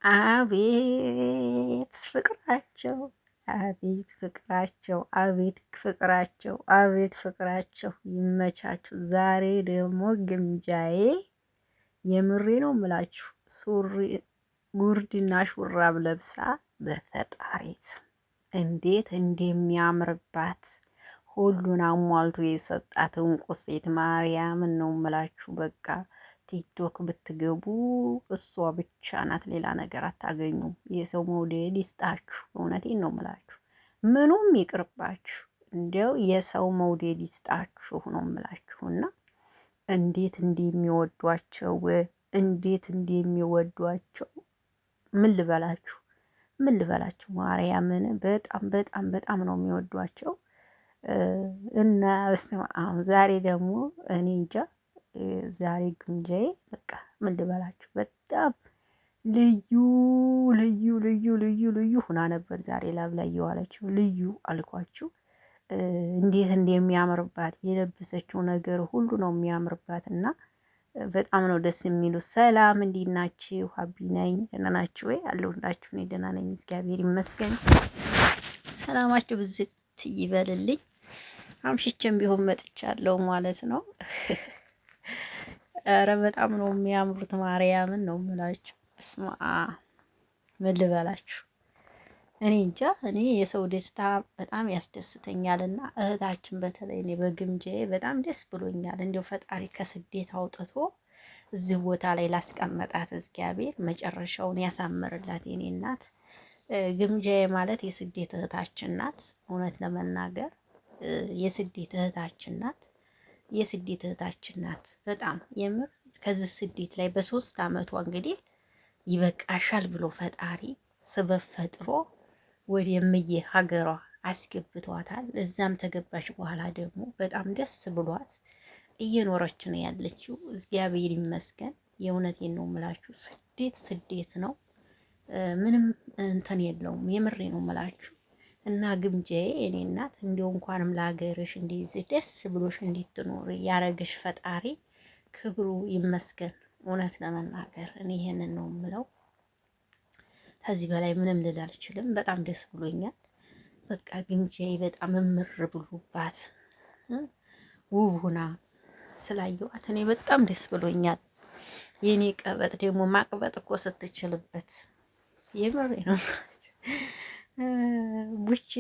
አቤት ፍቅራቸው፣ አቤት ፍቅራቸው፣ አቤት ፍቅራቸው፣ አቤት ፍቅራቸው። ይመቻችሁ። ዛሬ ደግሞ ግምጃዬ የምሬ ነው ምላችሁ ሱሪ ጉርድና ሹራብ ለብሳ በፈጣሪ ስም እንዴት እንደሚያምርባት ሁሉን አሟልቶ የሰጣት እንቁ ሴት ማርያምን ነው ምላችሁ። በቃ ቲክቶክ ብትገቡ እሷ ብቻ ናት፣ ሌላ ነገር አታገኙም። የሰው መውደድ ይስጣችሁ። እውነቴን ነው ምላችሁ፣ ምኑም ይቅርባችሁ። እንዲያው የሰው መውደድ ይስጣችሁ ነው ምላችሁና እንዴት እንደሚወዷቸው እንዴት እንደሚወዷቸው ምን ልበላችሁ፣ ምን ልበላችሁ። ማርያምን በጣም በጣም በጣም ነው የሚወዷቸው። እና አሁን ዛሬ ደግሞ እኔ እንጃ ዛሬ ግምጃዬ በቃ ምን ልበላችሁ በጣም ልዩ ልዩ ልዩ ልዩ ልዩ ሁና ነበር። ዛሬ ላብ ላይ የዋለችው ልዩ አልኳችሁ። እንዴት እንደሚያምርባት የለበሰችው ነገር ሁሉ ነው የሚያምርባት እና በጣም ነው ደስ የሚሉት። ሰላም እንዴት ናችሁ? ሀቢ ነኝ። ደህና ናችሁ ወይ? አለሁላችሁ። እኔ ደህና ነኝ፣ እግዚአብሔር ይመስገን። ሰላማችሁ ብዝት ይበልልኝ። አምሽቼም ቢሆን መጥቻለሁ ማለት ነው። ኧረ በጣም ነው የሚያምሩት። ማርያምን ነው የምላችሁ። እስማ ምን ልበላችሁ፣ እኔ እንጃ። እኔ የሰው ደስታ በጣም ያስደስተኛልና እህታችን በተለይ እኔ በግምጃዬ በጣም ደስ ብሎኛል። እንዲያው ፈጣሪ ከስደት አውጥቶ እዚህ ቦታ ላይ ላስቀመጣት እግዚአብሔር መጨረሻውን ያሳምርላት። የኔ እናት ግምጃዬ ማለት የስደት እህታችን ናት። እውነት ለመናገር የስደት እህታችን ናት። የስደት እህታችን ናት። በጣም የምር ከዚህ ስደት ላይ በ3 አመቷ እንግዲህ ይበቃሻል ብሎ ፈጣሪ ስበብ ፈጥሮ ወደ እምዬ ሀገሯ አስገብቷታል። እዛም ተገባች በኋላ ደግሞ በጣም ደስ ብሏት እየኖረች ነው ያለችው። እግዚአብሔር ይመስገን። የእውነቴን ነው ምላችሁ። ስደት ስደት ነው፣ ምንም እንትን የለውም። የምሬ ነው ምላችሁ። እና ግምጃዬ እኔ እናት እንዲያው እንኳንም ለሀገርሽ እንዲይዝ ደስ ብሎሽ እንዲትኖር ያረግሽ ፈጣሪ ክብሩ ይመስገን። እውነት ለመናገር እኔ ይሄንን ነው የምለው። ከዚህ በላይ ምንም ልል አልችልም። በጣም ደስ ብሎኛል። በቃ ግምጃዬ በጣም እምር ብሎባት ውብ ሁና ስላየኋት እኔ በጣም ደስ ብሎኛል። የኔ ቀበጥ ደግሞ ማቅበጥ እኮ ስትችልበት የምሬ ነው ቡቼ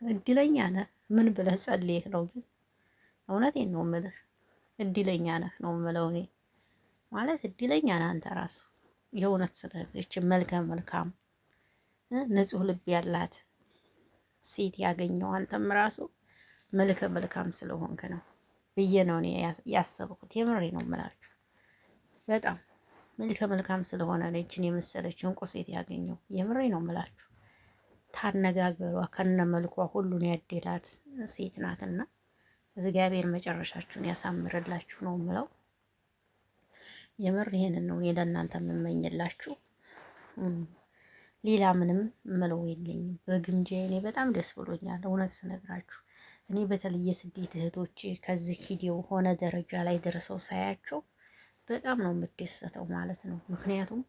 እድለኛ ነህ። ምን ብለህ ጸልየህ ነው? ግን እውነቴን ነው የምልህ እድለኛ ነህ ነው የምለው እኔ ማለት እድለኛ ነህ አንተ ራሱ የእውነት ስለች መልከ መልካም ንጹህ ልብ ያላት ሴት ያገኘው አንተም ራሱ መልከ መልካም ስለሆንክ ነው ብዬ ነው እኔ ያሰብኩት። የምሬ ነው የምላችሁ። በጣም መልከ መልካም ስለሆነ ነችን የመሰለች እንቁ ሴት ያገኘው። የምሬ ነው የምላችሁ። ታነጋገሯ ከነ መልኳ ሁሉን ያደላት ሴት ናትና እግዚአብሔር መጨረሻችሁን ያሳምርላችሁ ነው የምለው። የምር ይሄንን ነው እኔ ለእናንተ የምመኝላችሁ። ሌላ ምንም ምለው የለኝም። በግምጃዬ እኔ በጣም ደስ ብሎኛል እውነት ስነግራችሁ። እኔ በተለይ የስደት እህቶቼ ከዚህ ሂደው ሆነ ደረጃ ላይ ደርሰው ሳያቸው በጣም ነው የምደሰተው ማለት ነው። ምክንያቱም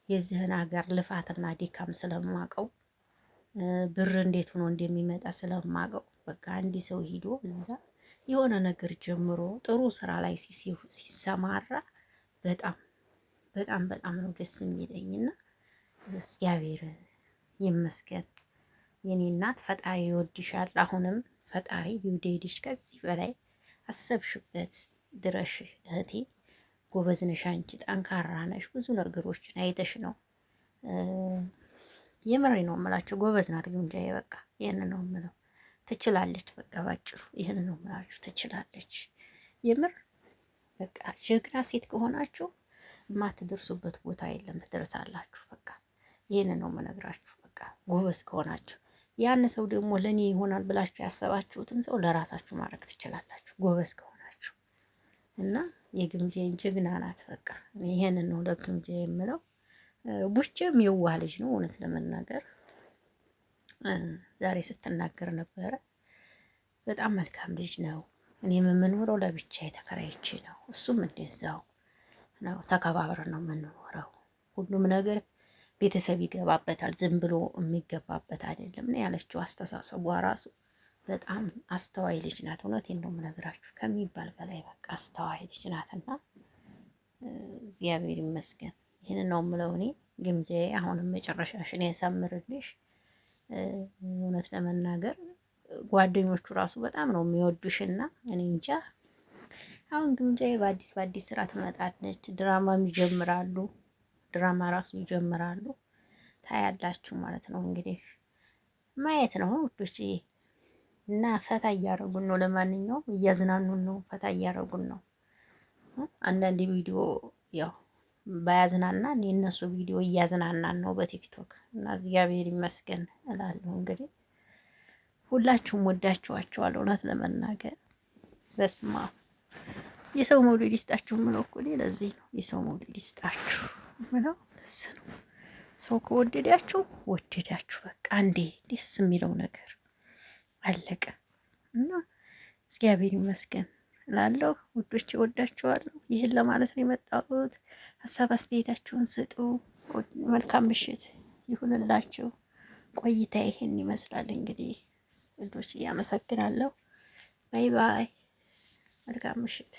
የዚህን ሀገር ልፋትና ድካም ስለማቀው ብር እንዴት ሆኖ እንደሚመጣ ስለማቀው በቃ አንድ ሰው ሂዶ እዛ የሆነ ነገር ጀምሮ ጥሩ ስራ ላይ ሲሰማራ በጣም በጣም በጣም ነው ደስ የሚለኝና እግዚአብሔር ይመስገን። የኔ እናት ፈጣሪ ይወድሻል። አሁንም ፈጣሪ ይውደድሽ። ከዚህ በላይ አሰብሽበት ድረሽ እህቴ። ጎበዝ ነሽ አንቺ፣ ጠንካራ ነሽ። ብዙ ነገሮችን አይተሽ ነው። የምሬ ነው የምላችሁ። ጎበዝ ናት ግምጃዬ። በቃ ይህን ነው የምለው። ትችላለች። በቃ ባጭሩ ይህን ነው የምላችሁ። ትችላለች። የምር በቃ ጀግና ሴት ከሆናችሁ የማትደርሱበት ቦታ የለም፣ ትደርሳላችሁ። በቃ ይህን ነው የምነግራችሁ። በቃ ጎበዝ ከሆናችሁ ያን ሰው ደግሞ ለእኔ ይሆናል ብላችሁ ያሰባችሁትን ሰው ለራሳችሁ ማድረግ ትችላላችሁ፣ ጎበዝ ከሆናችሁ። እና የግምጃዬን ጀግና ናት። በቃ ይሄንን ነው ለግምጃ የምለው። ቡቼም የዋህ ልጅ ነው እውነት ለመናገር ዛሬ ስትናገር ነበረ። በጣም መልካም ልጅ ነው። እኔም የምኖረው ለብቻዬ ተከራይቼ ነው፣ እሱም እንደዛው ነው። ተከባብረን ነው የምንኖረው ሁሉም ነገር ቤተሰብ ይገባበታል፣ ዝም ብሎ የሚገባበት አይደለም ነው ያለችው። አስተሳሰቧ ራሱ በጣም አስተዋይ ልጅ ናት። እውነቴን ነው የምነግራችሁ ከሚባል በላይ በቃ አስተዋይ ልጅ ናትና እግዚአብሔር ይመስገን። ይህን ነው የምለው እኔ ግምጃዬ። አሁንም መጨረሻሽን ያሳምርልሽ። እውነት ለመናገር ጓደኞቹ ራሱ በጣም ነው የሚወዱሽና እኔ እንጃ። አሁን ግምጃዬ በአዲስ ስራ ትመጣለች። ድራማም ይጀምራሉ፣ ድራማ ራሱ ይጀምራሉ። ታያላችሁ ማለት ነው። እንግዲህ ማየት ነው ውዶች እና ፈታ እያደረጉን ነው። ለማንኛውም እያዝናኑን ነው፣ ፈታ እያደረጉን ነው። አንዳንድ ቪዲዮ ያው ባያዝናና የእነሱ ቪዲዮ እያዝናናን ነው በቲክቶክ እና እግዚአብሔር ይመስገን እላለሁ። እንግዲህ ሁላችሁም ወዳችኋቸዋል። እውነት ለመናገር በስማ የሰው መውደድ ይስጣችሁ ምለው እኮ ለዚህ ነው። የሰው መውደድ ይስጣችሁ ምለው ደስ ነው። ሰው ከወደዳችሁ ወደዳችሁ በቃ እንዴ ደስ የሚለው ነገር አለቀ እና እግዚአብሔር ይመስገን ላለሁ ውዶች ወዳችኋለሁ። ይህን ለማለት ነው የመጣሁት። ሀሳብ አስተያየታችሁን ስጡ። መልካም ምሽት ይሁንላችሁ። ቆይታ ይህን ይመስላል እንግዲህ ውዶች፣ እያመሰግናለሁ። ባይ ባይ። መልካም ምሽት።